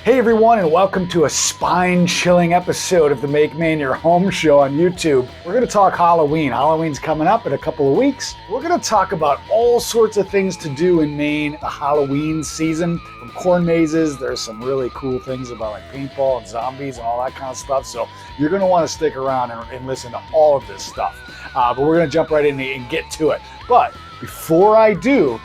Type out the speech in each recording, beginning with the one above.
Hey everyone, and welcome to a spine-chilling episode of the Make Maine Your Home show on YouTube. We're going to talk Halloween. Halloween's coming up in a couple of weeks. We're going to talk about all sorts of things to do in Maine the Halloween season. From corn mazes, there's some really cool things about like paintball and zombies and all that kind of stuff. So you're going to want to stick around and listen to all of this stuff. But we're going to jump right in and get to it. But before I do,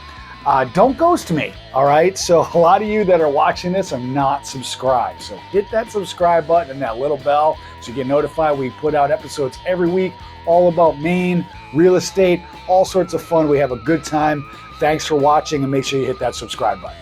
don't ghost me, all right? So a lot of you that are watching this are not subscribed. So hit that subscribe button and that little bell so you get notified. We put out episodes every week, all about Maine, real estate, all sorts of fun. We have a good time. Thanks for watching, and make sure you hit that subscribe button.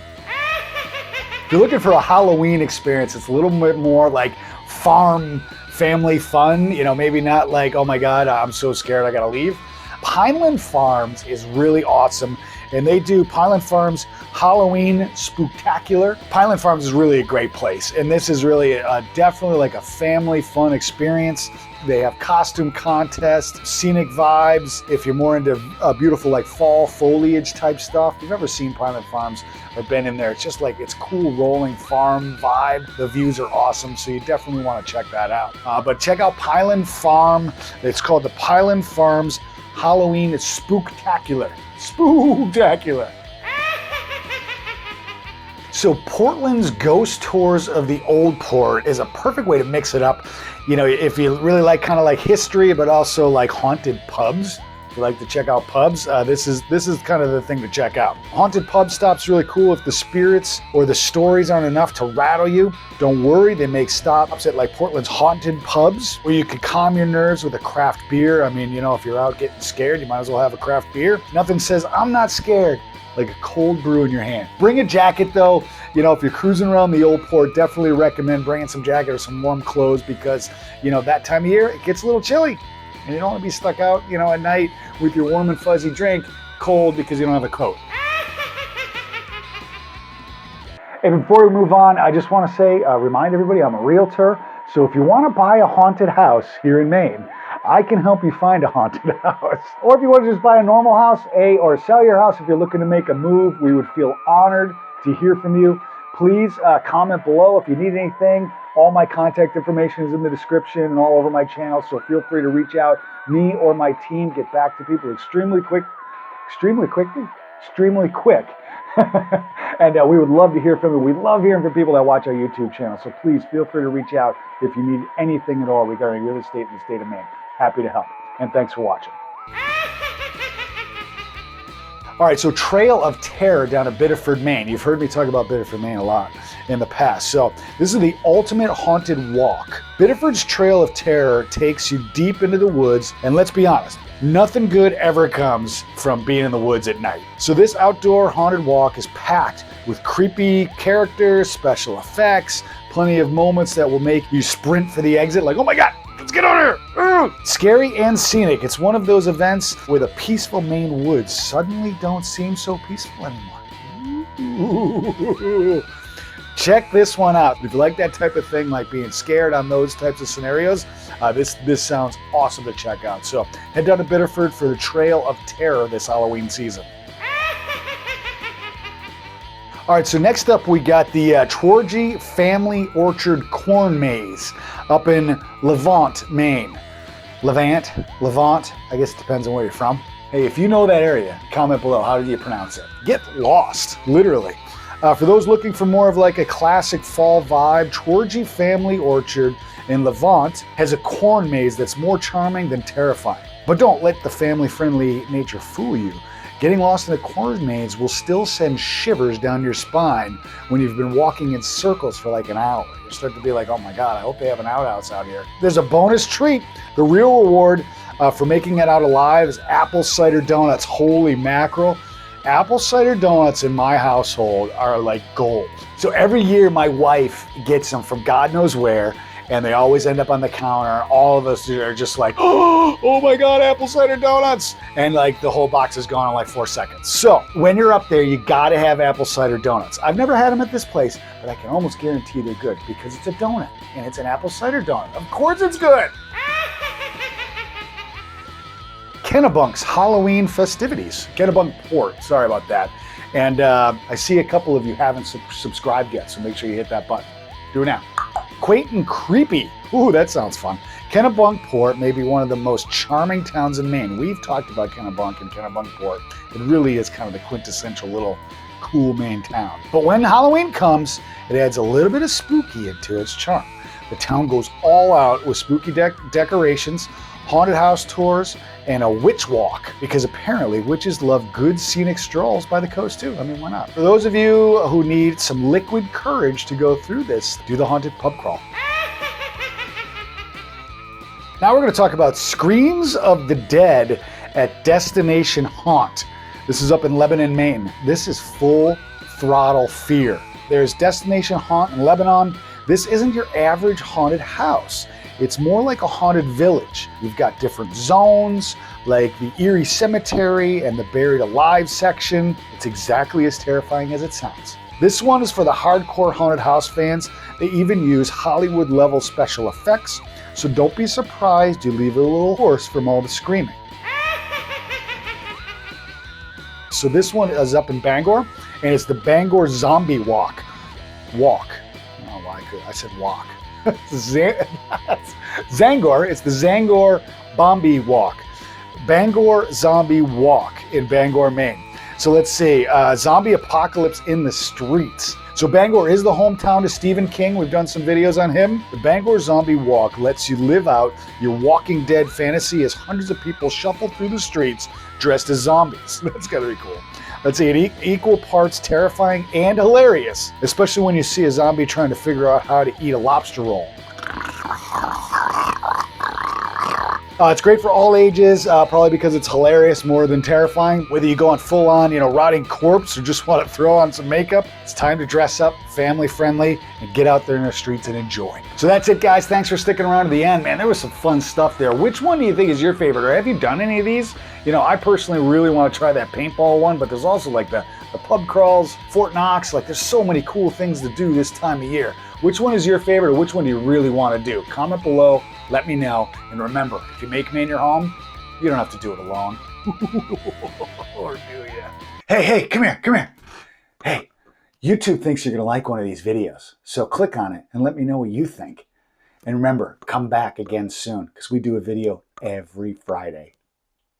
If you're looking for a Halloween experience, it's a little bit more like farm family fun. You know, maybe not like, oh my God, I'm so scared I gotta leave. Pineland Farms is really awesome. And they do Pineland Farms Halloween Spooktacular. Pineland Farms is really a great place. And this is really definitely like a family fun experience. They have costume contests, scenic vibes. If you're more into beautiful like fall foliage type stuff, if you've ever seen Pineland Farms or been in there, it's just like, it's cool rolling farm vibe. The views are awesome, so you definitely want to check that out. But check out Pineland Farm. It's called the Pineland Farms Halloween Spooktacular. Spooktacular. So Portland's Ghost Tours of the Old Port is a perfect way to mix it up. You know, if you really like kind of like history, but also like haunted pubs. If you like to check out pubs, this is kind of the thing to check out. Haunted pub stop's really cool if the spirits or the stories aren't enough to rattle you. Don't worry, they make stops at like Portland's haunted pubs where you can calm your nerves with a craft beer. I mean, you know, if you're out getting scared, you might as well have a craft beer. Nothing says, I'm not scared, like a cold brew in your hand. Bring a jacket though. You know, if you're cruising around the Old Port, definitely recommend bringing some jacket or some warm clothes because, you know, that time of year, it gets a little chilly. And you don't want to be stuck out, you know, at night with your warm and fuzzy drink cold because you don't have a coat. And before we move on, I just want to say, remind everybody I'm a realtor. So if you want to buy a haunted house here in Maine, I can help you find a haunted house. Or if you want to just buy a normal house, or sell your house if you're looking to make a move, we would feel honored to hear from you. Please comment below if you need anything. All my contact information is in the description and all over my channel, so feel free to reach out. Me or my team get back to people extremely quick. And we would love to hear from you. We love hearing from people that watch our YouTube channel, so please feel free to reach out if you need anything at all regarding real estate in the state of Maine. Happy to help, and thanks for watching. All right, so Trail of Terror down at Biddeford, Maine. You've heard me talk about Biddeford, Maine a lot in the past. So this is the ultimate haunted walk. Biddeford's Trail of Terror takes you deep into the woods, and let's be honest, nothing good ever comes from being in the woods at night. So this outdoor haunted walk is packed with creepy characters, special effects, plenty of moments that will make you sprint for the exit like, oh my God, let's get on here! Scary and scenic. It's one of those events where the peaceful Maine woods suddenly don't seem so peaceful anymore. Check this one out. If you like that type of thing, like being scared on those types of scenarios, this sounds awesome to check out. So head down to Biddeford for the Trail of Terror this Halloween season. All right, so next up we got the Tworgy Family Orchard Corn Maze up in Levant, Maine. Levant, I guess it depends on where you're from. Hey, if you know that area, comment below. How do you pronounce it? Get lost, literally. For those looking for more of like a classic fall vibe, Tworgy Family Orchard in Levant has a corn maze that's more charming than terrifying. But don't let the family-friendly nature fool you. Getting lost in a corn maze will still send shivers down your spine when you've been walking in circles for like an hour. You start to be like, oh my God, I hope they have an outhouse out here. There's a bonus treat. The real reward for making it out alive is apple cider donuts. Holy mackerel. Apple cider donuts in my household are like gold. So every year my wife gets them from God knows where, and they always end up on the counter. All of us are just like, oh my God, apple cider donuts. And like the whole box is gone in like 4 seconds. So when you're up there, you gotta have apple cider donuts. I've never had them at this place, but I can almost guarantee they're good because it's a donut and it's an apple cider donut. Of course it's good. Kennebunk's Halloween festivities. Kennebunk Port, sorry about that. And I see a couple of you haven't subscribed yet, so make sure you hit that button. Do it now. Quaint and creepy. Ooh, that sounds fun. Kennebunkport may be one of the most charming towns in Maine. We've talked about Kennebunk and Kennebunkport. It really is kind of the quintessential little cool Maine town. But when Halloween comes, it adds a little bit of spooky into its charm. The town goes all out with spooky decorations, haunted house tours, and a witch walk, because apparently witches love good scenic strolls by the coast too. I mean, why not? For those of you who need some liquid courage to go through this, do the haunted pub crawl. Now we're going to talk about Screams of the Dead at Destination Haunt. This is up in Lebanon, Maine. This is full throttle fear. There's Destination Haunt in Lebanon. This isn't your average haunted house. It's more like a haunted village. You've got different zones, like the Eerie Cemetery and the Buried Alive section. It's exactly as terrifying as it sounds. This one is for the hardcore haunted house fans. They even use Hollywood-level special effects, so don't be surprised you leave a little hoarse from all the screaming. So this one is up in Bangor, and it's the Bangor Zombie Walk. Walk. I don't know why I said walk. Zangor, it's the Zangor Zombie Walk. Bangor Zombie Walk in Bangor, Maine. So let's see, zombie apocalypse in the streets. So Bangor is the hometown to Stephen King. We've done some videos on him. The Bangor Zombie Walk lets you live out your Walking Dead fantasy as hundreds of people shuffle through the streets dressed as zombies. That's gotta be cool. Let's see, it equal parts terrifying and hilarious, especially when you see a zombie trying to figure out how to eat a lobster roll. It's great for all ages, probably because it's hilarious more than terrifying. Whether you go on full-on, rotting corpse or just want to throw on some makeup, it's time to dress up, family friendly, and get out there in the streets and enjoy. So that's it, guys. Thanks for sticking around to the end, man. There was some fun stuff there. Which one do you think is your favorite, or have you done any of these? I personally really want to try that paintball one, but there's also like the pub crawls, Fort Knox. Like, there's so many cool things to do this time of year. Which one is your favorite, or which one do you really want to do? Comment below, let me know. And remember, if you make Maine your home, you don't have to do it alone. Or do you? Hey, come here. Hey, YouTube thinks you're going to like one of these videos. So click on it and let me know what you think. And remember, come back again soon, because we do a video every Friday.